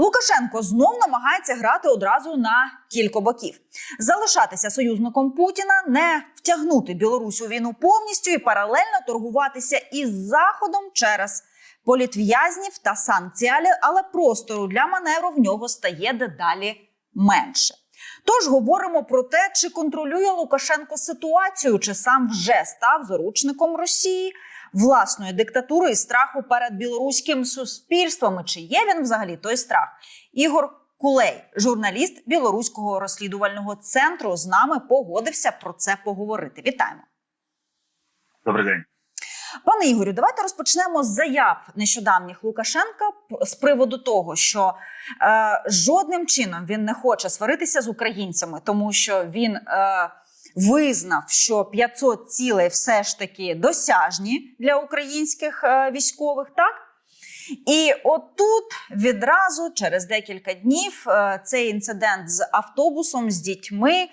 Лукашенко знов намагається грати одразу на кілька боків. Залишатися союзником Путіна, не втягнути Білорусь у війну повністю і паралельно торгуватися із Заходом через політв'язнів та санкції, але простору для маневру в нього стає дедалі менше. Тож говоримо про те, чи контролює Лукашенко ситуацію, чи сам вже став заручником Росії, власної диктатури і страху перед білоруським суспільством. Чи є він взагалі той страх? Ігор Кулей, журналіст Білоруського розслідувального центру, з нами погодився про це поговорити. Вітаємо. Добрий день. Пане Ігорю, давайте розпочнемо з заяв нещодавніх Лукашенка з приводу того, що жодним чином він не хоче сваритися з українцями, тому що він визнав, що 500 цілей все ж таки досяжні для українських військових, так? І отут відразу через декілька днів цей інцидент з автобусом, з дітьми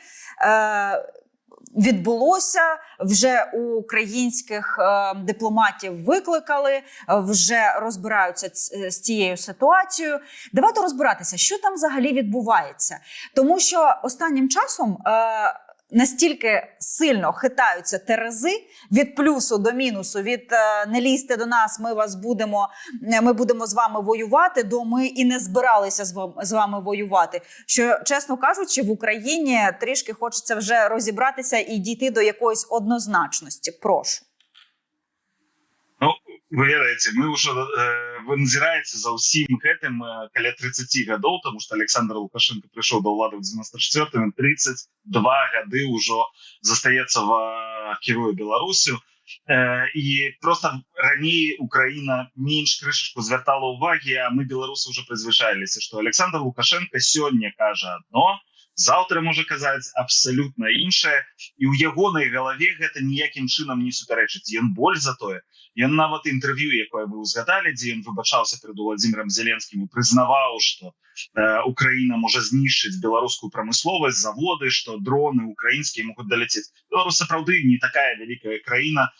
відбулося, вже українських дипломатів викликали, вже розбираються з цією ситуацією. Давайте розбиратися, що там взагалі відбувається. Тому що останнім часом настільки сильно хитаються терези від плюсу до мінусу, від не лізьте до нас, ми будемо з вами воювати, до ми і не збиралися з вами воювати. Що, чесно кажучи, в Україні трішки хочеться вже розібратися і дійти до якоїсь однозначності. Прошу. Ну, вы ведаеце, мы уже вы назираеце за ўсім гэтым каля 30 гадоў, тому что Александр Лукашенко пришел до ўлады в 94-м, 32 гады ўжо застаецца кіруе Беларусю. І просто раней Украина менш крышачку звяртала ўвагі, а мы, беларусы, уже прызвычаіліся, что Александр Лукашенко сёння кажа одно, завтра можа казаць абсолютно іншае, і ў ягонай галаве гэта ніякім чынам не супярэчыць. Ён больш за тое. Ён нават інтэрв'ю, якое вы узгадалі, дзе ён выбачаўся перед Владимиром Зеленским і прызнаваў, што Украина можа знішчыць беларускую прамысловасць, заводы, што дроны украінскія могуць даляцець. Беларусь сапраўды не такая вялікая краіна.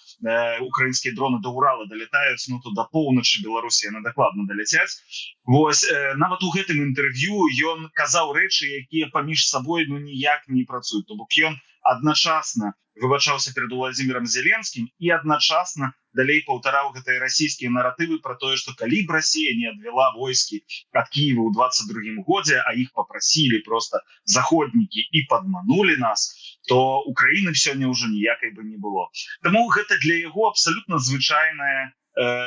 Украінскія дроны до Урала далятаюць, ну то до поўначы Беларусі яны дакладна даляцяць. Вось, нават у гэтым інтэрв'ю ён казаў рэчы, якія паміж сабой ну ніяк не працуюць. То бок ён адначасна выбачаўся перед Владимиром Зеленским і адначасна далей паўтараў гэтыя расійскія наратывы про тое, што калі б Россия не адвяла войскі ад Киева ў 22-м годзе, а іх папрасілі просто заходнікі і падманулі нас, то Украины сёння ўжо ніякай бы не было. Таму гэта для яго абсолютно звычайная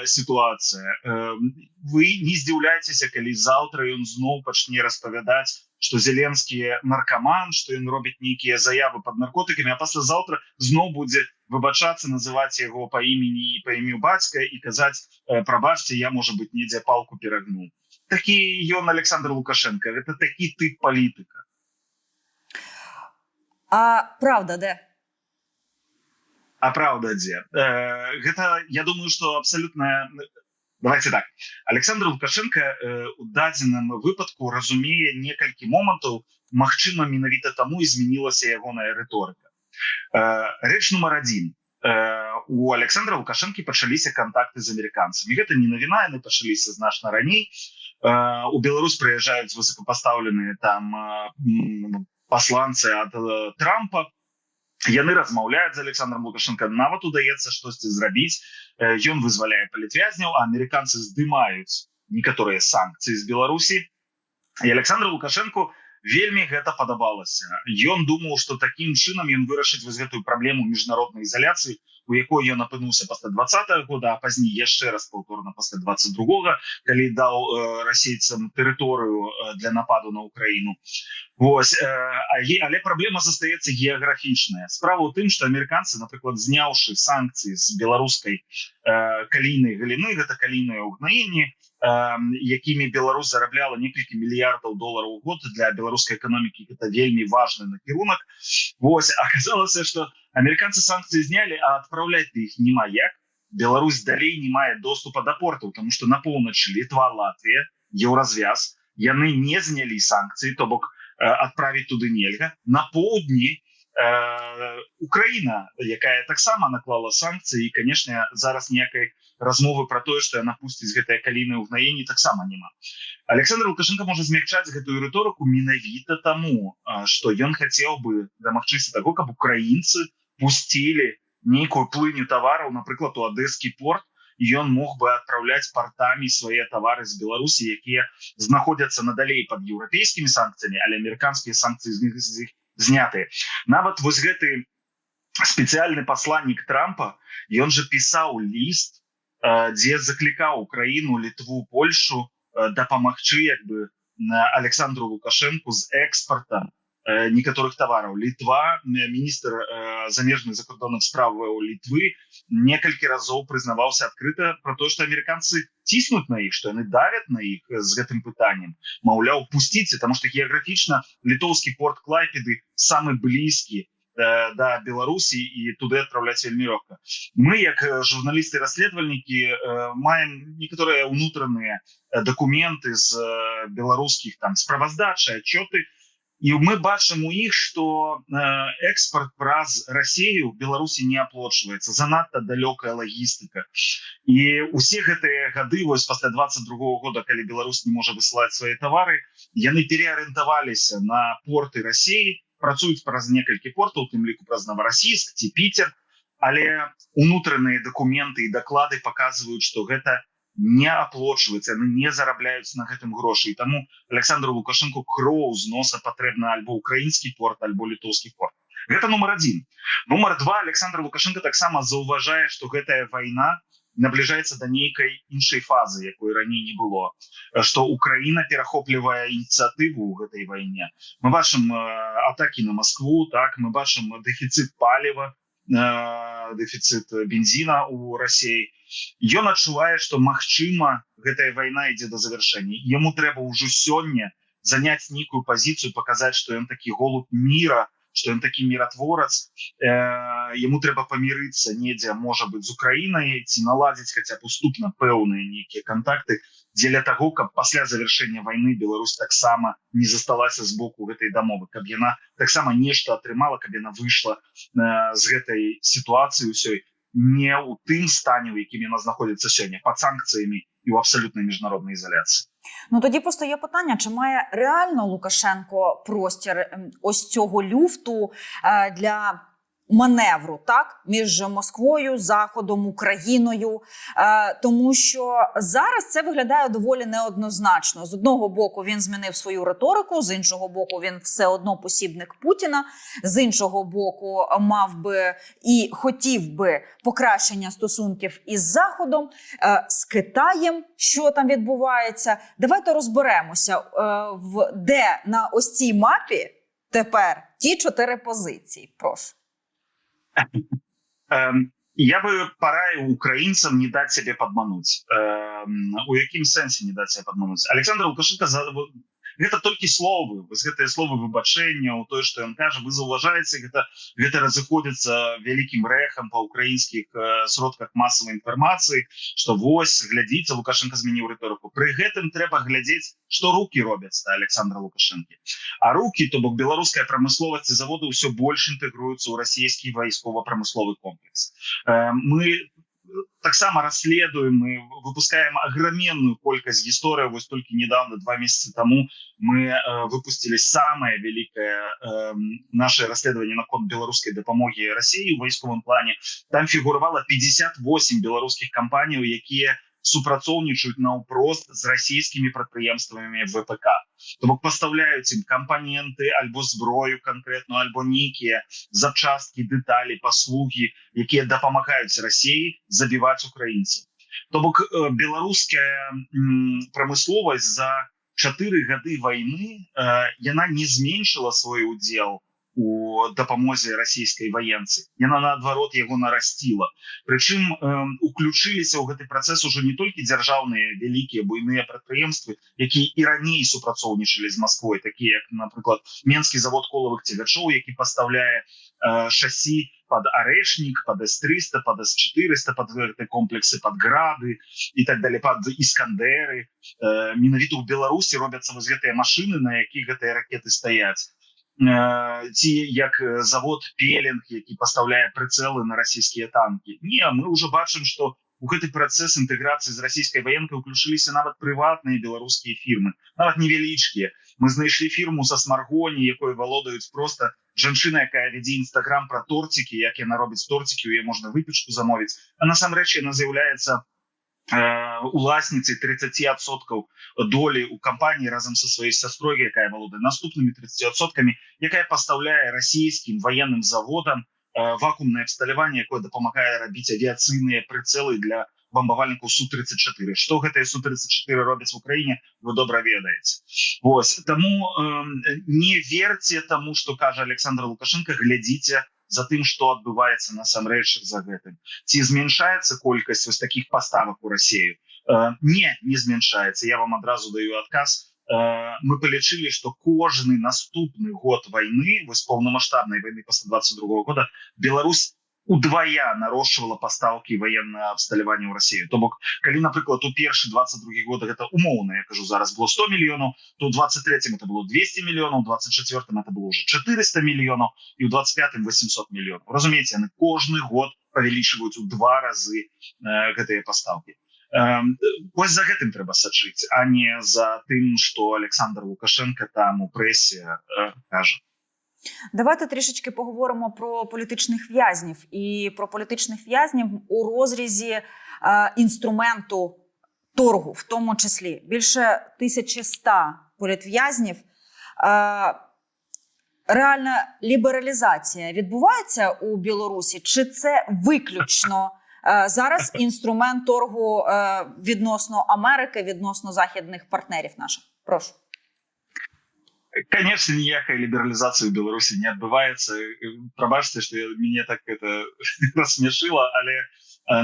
ситуация. Вы не здзіўляйцеся, калі заўтра ён зноў пачне распавядаць, что Зеленский наркоман, что он робит некие заявы под наркотиками, а послезавтра зноў будзе выбачацца, называть его по имени и по имени бацька и казать, прабачьте, я, может быть, недзе палку перагнул. Такі ён Александр Лукашенко. Это такі тип політика. А правда де? А правда дзе? Гэта, я думаю, что абсолютно... Давайте так. Александр Лукашенко у дадзеным выпадку разумее некалькі момантаў, магчыма, менавіта таму і змянілася ягоная рыторыка. Рэч нумар 1. У Александра Лукашенко пачаліся контакты з амерыканцамі. Гэта не навіна, яны пачаліся значна раней. У Беларусь прыязджаюць высокапастаўленыя там пасланцы ад Трампа. Яны размаўляюць з Александром Лукашенко, нават удаецца штосьці зрабіць. Ён вызваляе палітвязняў, а амерыканцы здымаюць некаторыя санкцыі з Беларусі. І Александр Лукашенко вельмі гэта падабалася. Ён думаў, што такім чынам ён вырашыць вось гэтую праблему міжнароднай ізаляцыі, у якой ён апынуўся пасля 20-го года, а пазней яшчэ раз паўторна пасля 22-го, калі даў расейцам тэрыторыю для нападу на Украіну. Вось, але праблема застаецца геаграфічная. Справа ў тым, што амерыканцы, напрыклад, зняўшы санкцыі з беларускай калійнай галіны, гэта калійныя ўгнаенні, якімі Беларусь зарабляла некалькі мільярдаў долараў у год, для беларускай эканомікі гэта вельмі важны накірунак. Вось, аказалася, што амерыканцы санкцыі знялі, а адпраўляць іх няма як. Беларусь далей не мае доступа да портаў, тому што на поўначы Літва, Латвія, Еўразвяз, яны не знялі санкцыі, то бок адправіць туды нельга. На поўдні Украіна, якая таксама наклала санкцыі, і, канешне, зараз ніякай размовы пра тое, што яна пусціць гэтыя калійныя ўгнаенні, таксама няма. Александр Лукашенко можа змягчаць гэтую рыторыку менавіта таму, што ён хацеў бы дамагчыся таго, каб украінцы пусцілі нейкую плыню тавараў, напрыклад, у адэскі порт, і ён мог бы адпраўляць партамі свае тавары з Беларусі, якія знаходзяцца надалей пад еўрапейскімі санкцыямі, але амерыканскія санкцыі з іх знятыя. Нават вось гэты спецыяльны пасланнік Трампа, ён жа пісаў ліст, дзе заклікаў Украіну, Літву, Польшу дапамагчы як бы Александру Лукашенку з экспартам некаторых тавараў. Літва, міністр замежных закордонных справ Літвы некалькі разоў прызнаваўся адкрыта пра тое, што амерыканцы ціснуць на іх, што яны давят на іх з гэтым пытаннем. Маўляў, пусціце, таму што геаграфічна літоўскі порт Клайпеды самы блізкі да Беларусі, і туды адпраўляць вельмі лёгка. Мы, як журналісты-расследавальнікі, маем некаторыя ўнутраныя дакументы з беларускіх там справаздачы, отчёты, і мы бачым у іх, што экспорт праз Расію в Беларусі не аплачваецца, занадта далёкая лагістыка. І усе гэтыя гады, вось пасля 22-го года, калі Беларусь не можа высылаць свае тавары, яны переарыентаваліся на порты Расіі, працуюць праз некалькі портаў, у тым ліку праз Новарасійск ці Піцер, але унутраныя дакументы і даклады паказваюць, што гэта не аплачваецца, яны не зарабляюць на гэтым грошы. І таму Александру Лукашенку кроў з носа патрэбна альбо украінскі порт, альбо літоўскі порт. Гэта нумар 1. Нумар 2, Александр Лукашенко таксама заўважае, што гэтая вайна набліжаецца да нейкай іншай фазы, якой раней не было, што Украіна перахоплівае ініцыятыву ў гэтай вайне. Мы бачым атакі на Москву, так, мы бачым дэфіцыт паліва, дэфіцыт бензіна ў Расіі. Ён адчувае, што магчыма гэтая вайна ідзе да завяршэння. Яму трэба ўжо сёння заняць нейкую пазіцыю, паказаць, што ён такі голуб міра, што ён такі міратворац. Яму трэба памірыцца недзе, можа быць, з Украінай, ці наладзіць хаця б уступна пэўныя нейкія кантакты дзеля таго, каб пасля завяршэння вайны Беларусь таксама не засталася з боку гэтай дамовы, каб яна таксама нешта атрымала, каб яна выйшла з гэтай сітуацыі ўсёй не ў тым стане, у якім яна знаходзіцца сёння, пад санкцыямі і ў абсалютнай міжнароднай ізаляцыі. Ну тоді просто є питання, чи має реально Лукашенко простір ось цього люфту для маневру, так, між Москвою, Заходом, Україною, тому що зараз це виглядає доволі неоднозначно. З одного боку він змінив свою риторику, з іншого боку він все одно посібник Путіна, з іншого боку мав би і хотів би покращення стосунків із Заходом, з Китаєм, що там відбувається. Давайте розберемося, де на ось цій мапі тепер ті 4 позиції. Прошу. Я бы параіў украінцам не даць сябе падмануць. У якім сэнсе не даць сябе падмануць? Александр Лукашенко, гэта толькі словы, гэтыя словы выбачэння, у тое, што ён кажа, вы заўважаеце, гэта разыходзіцца вялікім рэхам па ўкраінскіх сродках масавай інфармацыі, што вось, глядзіце, Лукашенко змяніў рыторыку. Пры гэтым трэба глядзець, што рукі робяць да Александра Лукашэнкі. А рукі, то бок беларуская прамысловасць і заводы ўсё больш інтэгруюцца ў расійскі вайскова-прамысловы комплекс. Мы таксама расследуем и выпускаем огроменную колькасць гісторый. Вось толькі недавно, 2 месяца тому, мы выпустили самое великое наше расследование на кон беларускай дапамогі России в вайсковым плане. Там фігуравала 58 беларускіх кампаній, якія супрацоўнічаюць наўпрост з расійскімі прадпрыемствамі ВПК. То бок пастаўляюць ім кампаненты, альбо зброю канкрэтную, альбо нейкія запчасткі, дэталі, паслугі, якія дапамагаюць Расіі забіваць украінцаў. То бок беларуская прамысловасць за 4 гады вайны яна не зменшыла свой удзел у дапамозе расійскай ваенцы. Яна, наадварот, яго нарасціла. Прычым уключыліся ў гэты працэс ужо не толькі дзяржаўныя вялікія буйныя прадпрыемствы, якія і раней супрацоўнічалі з Масквой, такія як, напрыклад, Менскі завод колавых цягачоў, які пастаўляе шасі под Арэшнік, под С-300, под С-400, под гэты комплексы, под Грады і так далее, под Іскандеры. Менавіта ў Беларусі робяцца вось гэтыя машыны, на якіх гэтыя ракеты стаяць. ці як завод Пелінг, які пастаўляе прыцэлы на расійскія танкі. Не, мы ўжо бачым, што у гэты працэс інтэграцыі з расійскай ваенкай уключыліся нават прыватныя беларускія фірмы, нават невялічкія. Мы знайшлі фірму са Смаргоні, якой валодаюць проста жанчына, якая вядзе інстаграм пра торцікі, як яна робіць торцікі, у яе можна выпечку замовіць. А насамрэч яна з'яўляецца уласніцай 30% долі у кампаніі разам са сваёй сястрой, якая валодае наступнымі 30%, якая пастаўляе расійскім ваенным заводам вакуумнае абсталяванне, якое дапамагае рабіць авіяцыйныя прыцэлы для бомбавальнікаў Су-34. Што гэтыя Су-34 робяць в Украіне, вы добра ведаеце. Вось, таму не верьце таму, што кажа Александр Лукашенко, глядзіце за тым, што адбываецца насамрэч за гэтым. Ці зменшаецца колькасць вось такіх паставак у Расію? Не зменшаецца. Я вам адразу даю адказ. Мы палічылі, што кожны наступны год вайны, вось паўнамаштабнай вайны пасля 22 года, Беларусь удвая нарошчвала пастаўкі ваеннага абсталявання ў Расію. То бок, калі, напрыклад, у першы 22 год гэта умоўна, я кажу, зараз было 100 мільёнаў, то ў 23-м это было 200 мільёнаў, у 24-м это было уже 400 мільёнаў і ў 25-м 800 мільёнаў. Разумееце, яны кожны год павялічваюць у 2 разы гэтыя пастаўкі. Вось за гэтым трэба сачыць, а не за тым, што Александр Лукашенко там у прэсе кажа. Давайте трішечки поговоримо про політичних в'язнів. І про політичних в'язнів у розрізі інструменту торгу, в тому числі. Більше 1100 політв'язнів. Реальна лібералізація відбувається у Білорусі? Чи це виключно зараз інструмент торгу відносно Америки, відносно західних партнерів наших? Прошу. Конечно, ніякая лібералізація ў Беларусі не адбываецца. Прабачце, што мяне так это рассмешыла, але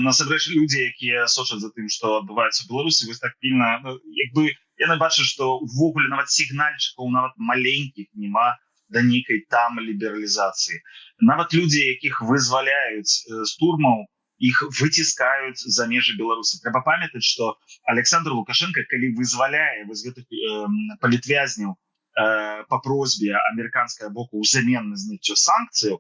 насамрэч людзі, якія сочаць за тым, што адбываецца ў Беларусі, вось так пільна, як бы яны бачаць, што увогуле нават сігнальчыкаў, нават маленькіх няма да нейкай там лібералізацыі. Нават людзі, якіх вызваляюць з турмаў, іх выціскаюць за межы Беларусі. Трэба памятаць, што Александр Лукашенко, калі вызваляе вось гэтых палітвязняў по просьбе американского боку взамен на зняццё санкцыяў,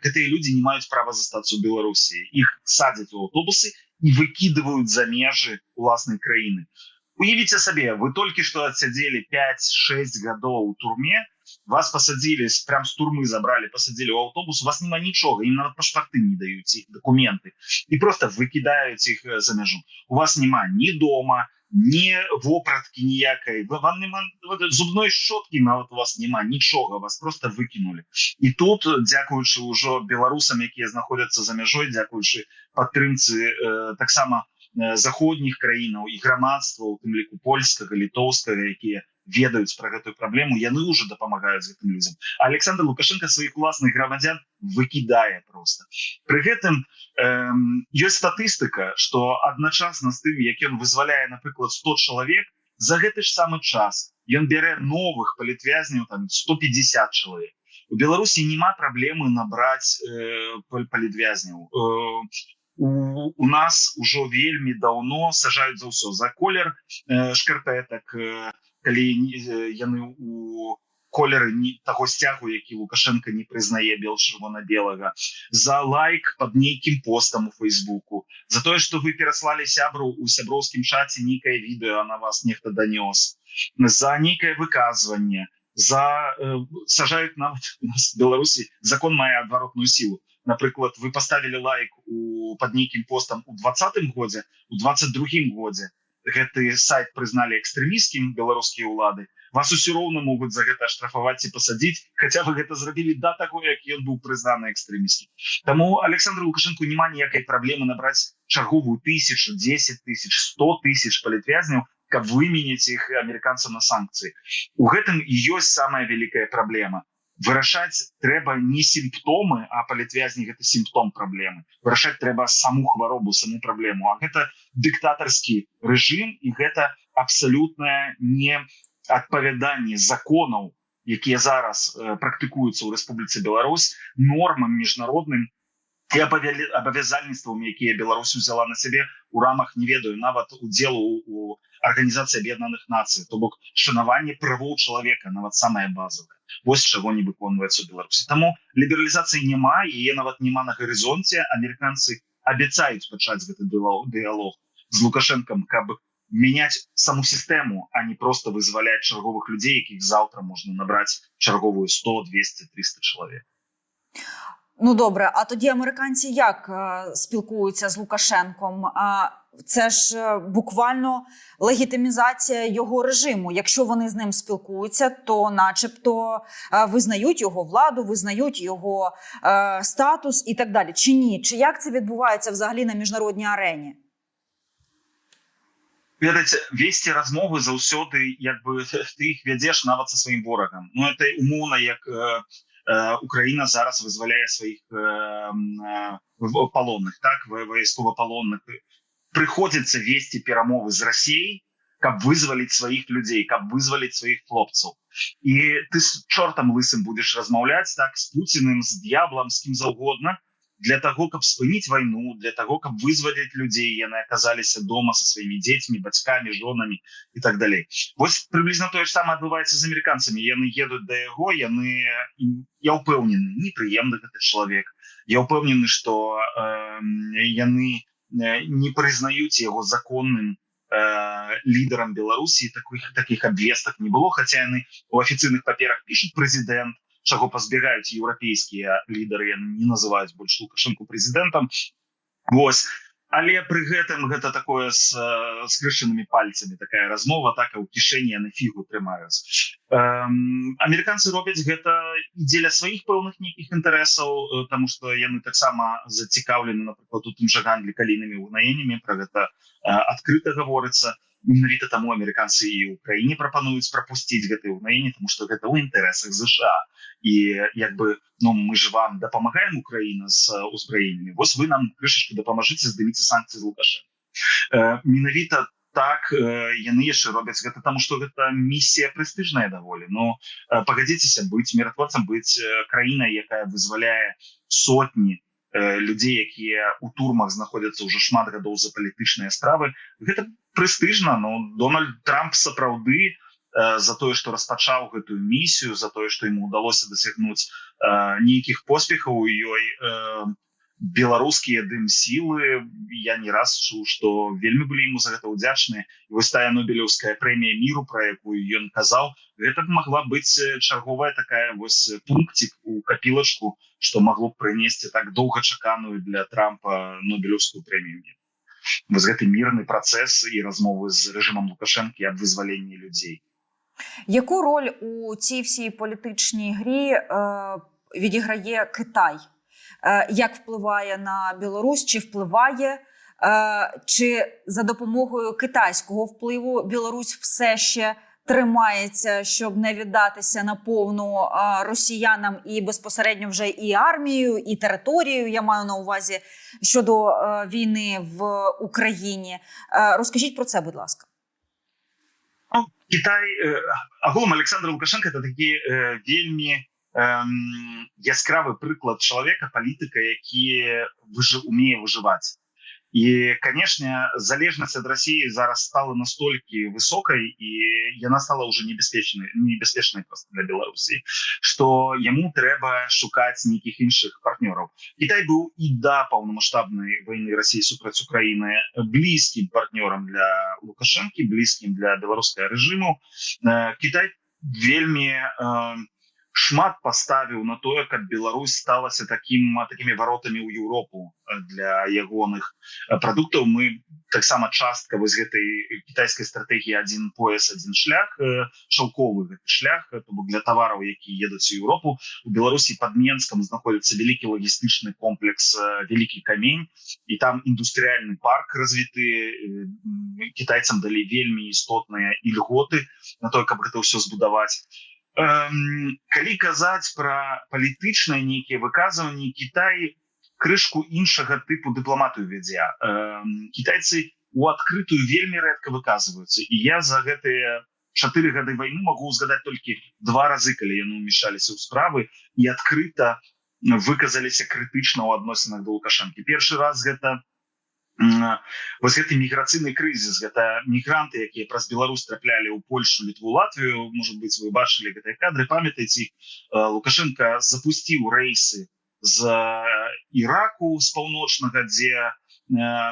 гэтыя людзі не маюць права застацца ў Беларусі. Іх садзяць у аўтобусы і выкідваюць за межы уласнай краіны. Уявіце сабе, вы толькі што адсядзелі 5-6 гадоў у турме, вас пасадзілі, прям з турмы забралі, пасадзілі ў аўтобус, у вас няма нічога, ім нават пашпарты не даюць, іх дакументы, і проста выкідаюць іх за мяжу. У вас няма ні дома, ні вопраткі ніякай, вам няма зубной шчоткі, нават у вас няма нічога, вас просто выкінулі. І тут, дзякуючы ўжо беларусам, якія знаходзяцца за мяжой, дзякуючы падтрымцы таксама заходніх краінаў і грамадства, у тым ліку польскага, літоўскага, якія ведаюць пра гэтую праблему, яны ўжо дапамагаюць гэтым людзям. А Александр Лукашенко сваіх уласных грамадзян выкідае проста. Пры гэтым ёсць статыстыка, што адначасна з тым, як ён вызваляе, напрыклад, 100 чалавек, за гэты ж самы час ён бярэ новых палітвязняў, там 150 чалавек. У Беларусі няма праблемы набраць палітвязняў. У нас ужо вельмі даўно сажаюць за ўсё. За колер шкарпетак, калі яны у колеры таго сцягу, які Лукашенко не прызнае бел-чырвона-белага, за лайк под нейкім постам у Фейсбуку, за тое, што вы пераслалі сябру у сяброўскім чаце нейкае відэа, на вас нехта данёс, за нейкае выказванне, сажаюць нават у нас в Беларусі, закон мае адваротную сілу. Напрыклад, вы поставілі лайк под нейкім постам у 2020 годзе, у 2022 годзе гэты сайт прызналі экстрэмісцкім беларускія ўлады, вас усё роўна могуць за гэта штрафаваць і пасадзіць, хаця вы гэта зрабілі да таго, як ён быў прызнаны экстрэмісцкім. Таму Александру Лукашенку няма ніякай праблемы набраць чарговую 1000, 10 тысяч, 100 тысяч палітвязняў, каб выменяць іх амерыканцам на санкцыі. У гэтым і ёсць самая вялікая праблема. Вырашаць трэба не сімптомы, а палітвязні гэта сімптом праблемы. Вырашаць трэба саму хваробу, саму праблему. А гэта дыктатарскі рэжым, і гэта абсалютнае неадпавяданне законаў, якія зараз практыкуюцца ў Рэспубліцы Беларусь, нормам міжнародным і абавязальніцтвам, якія Беларусь узяла на сябе у рамах, не ведаю, нават удзелу у Арганізацыі Аб'яднаных Нацый, то бок шанаванне правоў чалавека, нават самае базавае. Вось чаго не выконваецца ў Беларусі. Таму лібералізацыі няма, яе нават няма на гарызонце. Амерыканцы абяцаюць пачаць гэты дыялог з Лукашэнкам, каб мяняць саму сістэму, а не просто вызваляць чарговых людзей, якіх заўтра можна набраць чарговую 100, 200, 300 чалавек. Ну добре, а тоді американці як спілкуються з Лукашенком? Це ж буквально легітимізація його режиму. Якщо вони з ним спілкуються, то начебто визнають його владу, визнають його статус і так далі. Чи ні? Чи як це відбувається взагалі на міжнародній арені? Ведаеце, весці размовы заўсёды, як бы, ты іх вядзеш нават са сваім ворагам. Ну, это умоўна, як Украіна зараз вызваляе сваіх палонных, так, вайсковапалонных. Прыходзіцца весці перамовы з Расіяй, каб вызваліць сваіх людзей, каб вызваліць сваіх хлопцаў. І ты з чортам лысым будзеш размаўляць, так, з Пуціным, з д'яблам, з кім заўгодна, для таго, каб спыніць вайну, для таго, каб вызваліць людзей, яны аказаліся дома са сваімі дзецьмі, бацькамі, жонамі і так далей. Вось прыблізна тое ж самае адбываецца з амерыканцамі. Яны едуць да яго, я ўпэўнены, непрыемны гэты чалавек. Я ўпэўнены, што яны не прызнаюць яго законным лідарам Беларусі. Такіх абвестак не было, хаця яны у афіцыйных паперах пішуць прэзідэнт, чаго пазбегаюць еўрапейскія лідары, яны не называюць больш Лукашэнку прэзідэнтам. Вось. Але пры гэтым гэта такое з скрышанымі пальцамі, такая размова, так, а ў кішэні яны фігу трымаюць. Амерыканцы робяць гэта і дзеля сваіх пэўных нейкіх інтарэсаў, таму што яны таксама зацікаўлены, напрыклад, у тым жа гандлі калійнымі ўгнаеннямі, пра гэта адкрыта гаворыцца. Менавіта таму амерыканцы і ў краіне прапануюць прапусціць гэтыя ўгнаенні, таму што гэта ў інтарэсах США. І як бы, ну, мы ж вам дапамагаем, Украіна, з узбраеннямі, вось вы нам крышачку дапамажыце здыміце санкцыі з Лукашэнка. Менавіта так яны яшчэ робяць гэта, таму што гэта місія прэстыжная даволі. Ну, пагадзіцеся, быць міратворцам, быць краінай, якая вызваляе сотні людзей, якія ў турмах знаходзяцца ўжо шмат гадоў за палітычныя справы, гэта прэстыжна. Ну, Дональд Трамп сапраўды за тое, што распачаў гэтую місію, за тое, што яму ўдалося дасягнуць нейкіх поспехаў у ёй, беларускія дым-сілы, я не раз чуў, што вельмі былі яму за гэта ўдзячныя. І вось тая Нобелеўская прэмія міру, пра якую ён казаў, гэта магла быць чарговая такая вось пункцік у капілачку, што магло б прынесці так доўгачаканую для Трампа Нобелеўскую прэмію міру. Вось гэты мірны працэс і размовы з рэжымам Лукашэнкі аб вызваленні людзей. Яку роль у цій всій політичній грі відіграє Китай? Як впливає на Білорусь? Чи впливає? Чи за допомогою китайського впливу Білорусь все ще тримається, щоб не віддатися наповну росіянам і безпосередньо вже і армією, і територією, я маю на увазі, щодо війни в Україні? Розкажіть про це, будь ласка. Ну, Китай, агулам Александр Лукашенко, это такі вельмі яскравы прыклад чалавека, палітыка, які умее выжываць. І, канешне, залежнасць ад Расіі зараз стала настолькі высокай, і яна стала ўжо небяспечнай проста для Беларусі, што яму трэба шукаць нейкіх іншых партнёраў. Кітай быў і да паўнамаштабнай вайны Расіі супраць Украіны блізкім партнёрам для Лукашэнкі, блізкім для беларускага рэжыму. Кітай вельмі шмат паставіў на тое, каб Беларусь сталася такімі варотамі ў Еўропу для ягоных прадуктаў. Мы таксама частка вось гэтай кітайскай стратэгіі адзін пояс, адзін шлях, шаўковы гэты шлях, то бок для тавараў, якія едуць у Еўропу. У Беларусі пад Менскам знаходзіцца вялікі лагістычны комплекс Вялікі камень, і там індустрыяльны парк развіты. Кітайцам далі вельмі істотныя ільготы на тое, каб гэта ўсё збудаваць. Калі казаць пра палітычныя нейкія выказванні, Кітай крышку іншага тыпу дыпламатыю вядзе. Кітайцы у адкрытую вельмі рэдка выказваюцца. І я за гэтыя 4 гады вайны магу згадаць толькі 2 разы, калі яны ўмешаліся ў справы і адкрыта выказаліся крытычна ў адносінах да Лукашэнкі. Першы раз гэта вось гэты міграцыйны крызіс, гэта мігранты, якія праз Беларусь траплялі ў Польшу, Літву, Латвію. Может быть, вы бачылі гэтыя кадры, памятаеце, Лукашенко запусціў рэйсы з Іраку, з паўночнага, дзе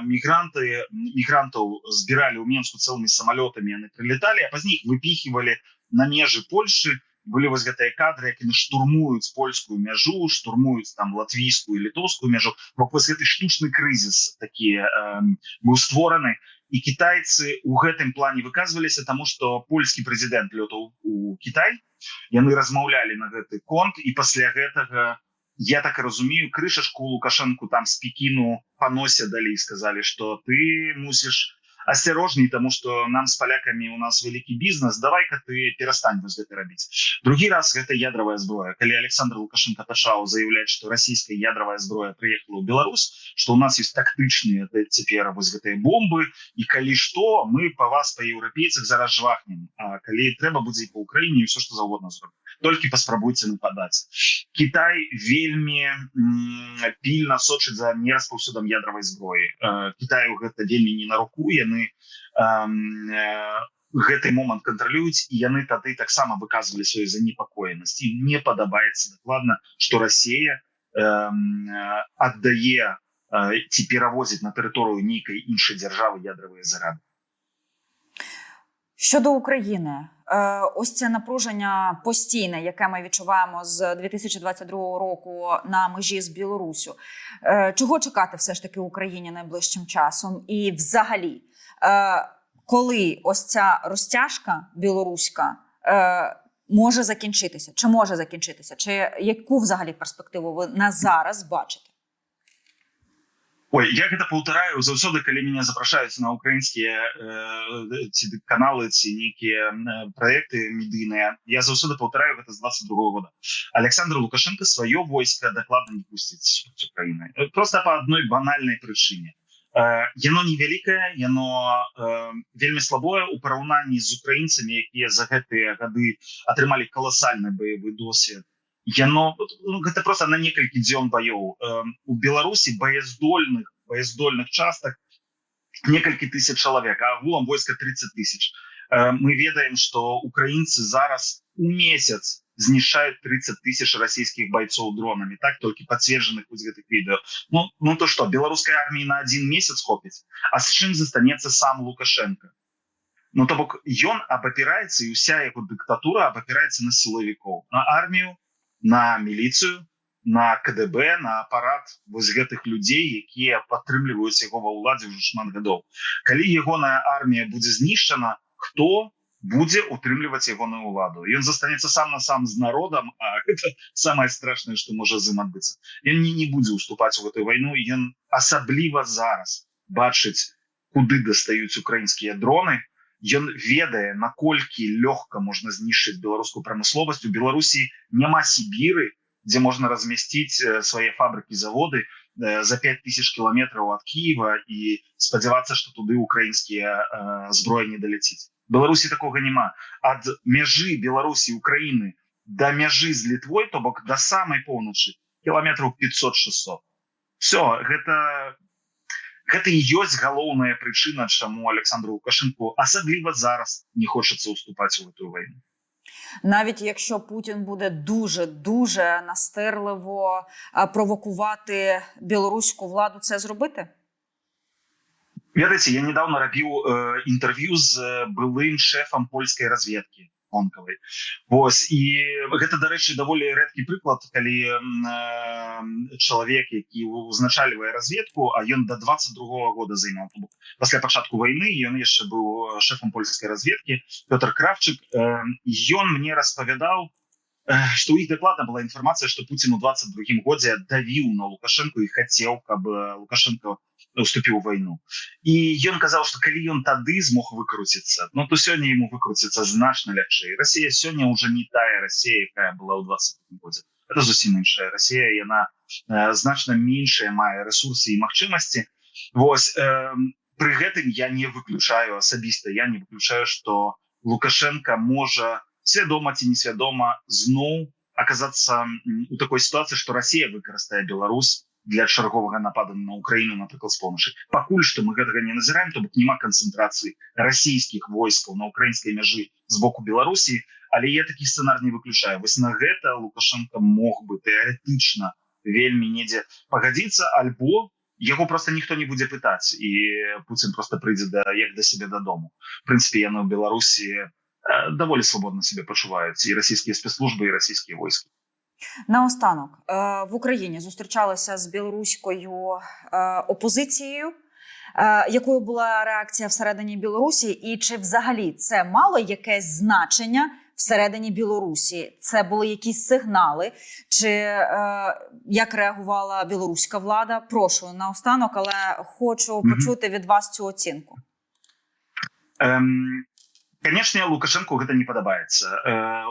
мігрантаў збіралі ў Менску цэлымі самалётамі, яны прилеталі, а пазней іх выпіхивалі на межы Польшы. Былі вось гэтыя кадры, як яны штурмуюць польскую мяжу, штурмуюць там латвійскую і літоўскую мяжу. Вось гэты штучны крызіс такі быў створаны. І кітайцы ў гэтым плане выказваліся, таму што польскі прэзідэнт лётаў у Кітай, яны размаўлялі на гэты конт, і пасля гэтага, я так і разумею, крышачку Лукашенку там з Пекіну па носе далі і сказалі, што ты мусіш осторожней, тому что нам с поляками у нас великий бизнес, давай-ка ты перестань вось гэта рабіць. Другі раз гэта ядровая зброя. Калі Александр Лукашенко пачаў заявляць, што расійская ядровая зброя прыехала ў Беларусь, што у нас есть тактычныя цяпер вось гэтыя бомбы, і калі што, мы па вас, па еўрапейцах, зараз жвахнем. А калі трэба будзе і па Украіне, і ўсё, што заўгодна зробіць. Толькі паспрабуйце нападаць. Кітай вельмі пільна сочыць за нераспаўсюдам ядравай зброі. Кітаю гэта вельмі не на руку, яны гэты момант кантралююць, і яны тады таксама выказвалі сваю занепакоенасць. Ім не падабаецца дакладна, што Расія аддае ці перавозіць на тэрыторыю нейкай іншай дзяржавы ядравыя зарады. Щодо України, ось це напруження постійне, яке ми відчуваємо з 2022 року на межі з Білоруссю. Чого чекати все ж таки Україні найближчим часом? І взагалі, коли ось ця розтяжка білоруська може закінчитися? Чи може закінчитися? Чи яку взагалі перспективу ви на зараз бачите? Ой, я гэта паўтараю заўсёды, калі мяне запрашаюць на украінскія каналы ці нейкія праекты медыйныя. Я заўсёды паўтараю гэта з 22 года. Александр Лукашенко сваё войска дакладна не пусціць з Украіны. Просто па адной банальнай прычыне. Яно невялікае, яно вельмі слабое ў параўнанні з украінцамі, якія за гэтыя гады атрымалі каласальны баявы досвед. Яно, гэта просто на некалькі дзён баёў. У Беларусі баяздольных частак некалькі тысяч чалавек, а агулам войска 30 тысяч. Мы ведаем, што украінцы зараз у месяц знішчаюць 30 тысяч расійскіх байцоў дронамі, так, толькі пацверджаных вось гэтых відэо. Ну то што, беларускай арміі на один месяц хопіць? А з чым застанецца сам Лукашенко? Ну то бок, ён абапіраецца, і ўся яго дыктатура абапіраецца на сілавікоў, на армію, на міліцыю, на КДБ, на апарат вось гэтых людзей, якія падтрымліваюць яго ва ўладзе ўжо шмат гадоў. Калі ягоная армія будзе знішчана, хто будзе утрымліваць ягоную ўладу? Ён застанецца сам на сам з народам, а гэта самае страшнае, што можа з ім адбыцца. Ён не будзе уступаць у гэтую вайну, ён асабліва зараз бачыць, куды дастаюць украінскія дроны. Ён ведае, наколькі лёгка можна знішчыць беларускую прамысловасць. У Беларусі няма Сібіры, дзе можна размясціць свае фабрыкі, заводы за 5000 кіламетраў ад Кіева і спадзявацца, што туды украінскія зброі не даляціць. Беларусі такога няма. Ад мяжы Беларусі і Украіны да мяжы з Літвой, то бок да самай поўначы, кіламетраў 500-600. Всё, гэта і ёсць галоўная прычына, чаму Александру Лукашенку асабліва зараз не хочацца уступаць у гэтую вайну. Навіть якщо Путін буде дуже настирливо провокувати білоруську владу це зробити? Ведаеце, я недавно рабіў інтэрв'ю з былым шэфам польскай разведкі онкавай. Вось, і гэта, дарэчы, даволі рэдкі прыклад, калі чалавек, які узначальвае разведку, а ён до 22 года займаў. Пасля пачатку вайны ён яшчэ быў шэфам польскай разведкі, Пётр Кравчык, ён мне распавядаў, што ў іх дакладна была інфармацыя, што Пуцін у 22 годзе давіў на Лукашенко і хацеў, каб Лукашенко уступіў у вайну. І ён казаў, што калі ён тады змог выкруціцца, то сёння яму выкруціцца значна лягчэй. Расія сёння ўжо не тая Расія, якая была ў 22 годзе. Гэта зусім іншая Расія, яна значна меншая мае рэсурсы і магчымасці. Вось, пры гэтым я не выключаю асабіста, я не выключаю, што Лукашенко можа свядома ці несвядома зноў аказацца у такой сітуацыі, што Расія выкарыстае Беларусь для чарговага нападу на Украіну, напрыклад, з поўначы. Пакуль што мы гэтага не назіраем, то бок няма канцэнтрацыі расійскіх войскаў на украінскай мяжы з боку Беларусі, але я такі сцэнар не выключаю. Вось на гэта Лукашенко мог бы тэарэтычна вельмі недзе пагадзіцца, альбо яго просто ніхто не будзе пытаць, і Пуцін просто прыйдзе як да сябе дадому. В прынцыпе, яны ў Беларусі даволі свабодна себе пачуваюць, і расійскія спецслужбы, і расійскія войскі. Наостанок, в Україні зустрічалися з білоруською опозицією. Якою була реакція всередині Білорусі? І чи взагалі це мало якесь значення всередині Білорусі? Це були якісь сигнали? Чи як реагувала білоруська влада? Прошу, наостанок, але хочу почути від вас цю оцінку. Конечно, Лукашенку гэта не падабаецца.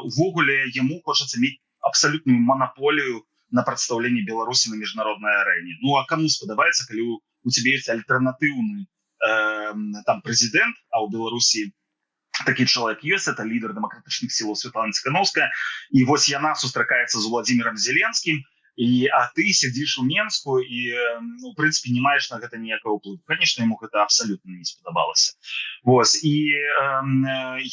Увогуле, яму хочацца мець абсалютную монополію на прадстаўленне Беларусі на міжнароднай арэне. Ну, а каму спадабаецца, калі у цябе ёсць альтэрнатыўны там прэзідэнт, а ў Беларусі такі чалавек ёсць, это лідар дэмакратычных сілаў Светлана Ціханаўская, і вось яна сустракаецца з Владзімірам Зеленскім, а ты сядзіш у Менску і, в прынцыпе, не маеш на гэта ніякага ўплыву. Конечно, яму гэта абсалютна не спадабалася. Вось, і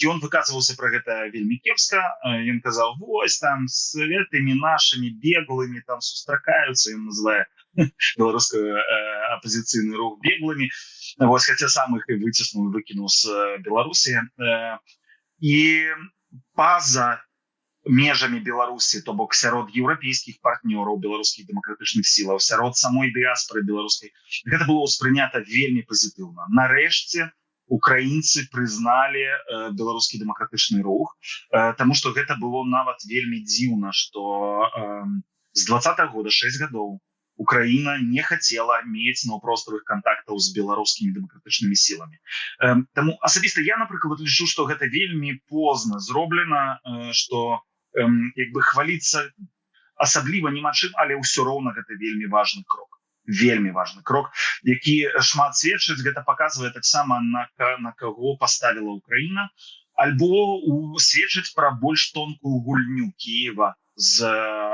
ён выказваўся пра гэта вельмі кепска. Ён казаў, вось, там, з гэтымі нашымі беглымі там сустракаюцца, ён называе беларускую апозіцыйны рух беглымі. Вось, хаця сам іх і выціснуў, выкінуў з Беларусі. І па-за межамі Беларусі, то бок сярод еўрапейскіх партнёраў беларускіх дэмакратычных сілаў, сярод самой дыаспоры беларускай, гэта было ўспрынята вельмі пазітыўна. Нарэшце украінцы прызналі беларускі дэмакратычны рух, таму што гэта было нават вельмі дзіўна, што з 20-го года 6 гадоў Украіна не хацела мець наўпроставых кантактаў з беларускімі дэмакратычнымі сіламі. Таму асабіста я, напрыклад, лічу, што гэта вельмі позна зроблена, што як бы хваліцца асабліва няма чым, але ўсё роўна гэта вельмі важны крок. Вельмі важны крок, які шмат сведчыць, гэта паказвае таксама на каго паставіла Украіна, альбо сведчыць пра больш тонкую гульню Кіева з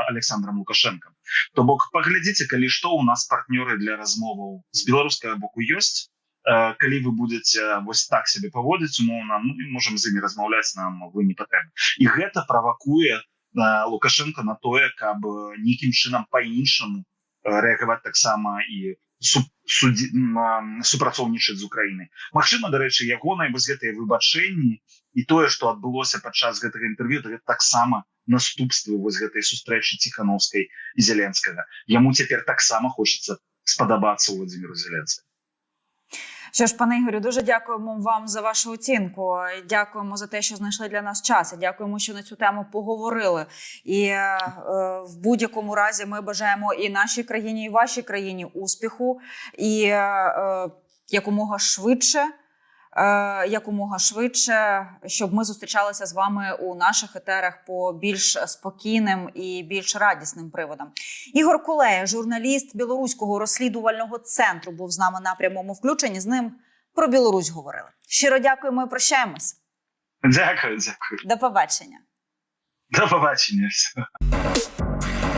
Александром Лукашенком. То бок, паглядзіце, калі што у нас партнёры для размоваў з беларускага боку ёсць, калі вы будете вось так себе паводзіць, умоўна, мы можем з імі размаўляць, нам вы не патрэбны. І гэта правакуе Лукашенко на тое, каб нейкім чынам па-іншаму рэагаваць таксама і супрацоўнічаць з Украінай. Магчыма, дарэчы, ягоныя вось гэтыя выбачэнні і тое, што адбылося падчас гэтага інтэрв'ю, гэта таксама наступствы вось гэтай сустрэчы Ціханаўскай і Зеленскага. Яму цяпер таксама хочацца спадабацца Владзіміру Зеленскаму. Що ж, пане Ігорю, дуже дякуємо вам за вашу оцінку. Дякуємо за те, що знайшли для нас час. Дякуємо, що на цю тему поговорили. І в будь-якому разі ми бажаємо і нашій країні, і вашій країні успіху. І якомога швидше, щоб ми зустрічалися з вами у наших етерах по більш спокійним і більш радісним приводам. Ігор Кулея, журналіст Білоруського розслідувального центру, був з нами на прямому включенні. З ним про Білорусь говорили. Щиро дякуємо і прощаємось. Дякую. До побачення. До побачення.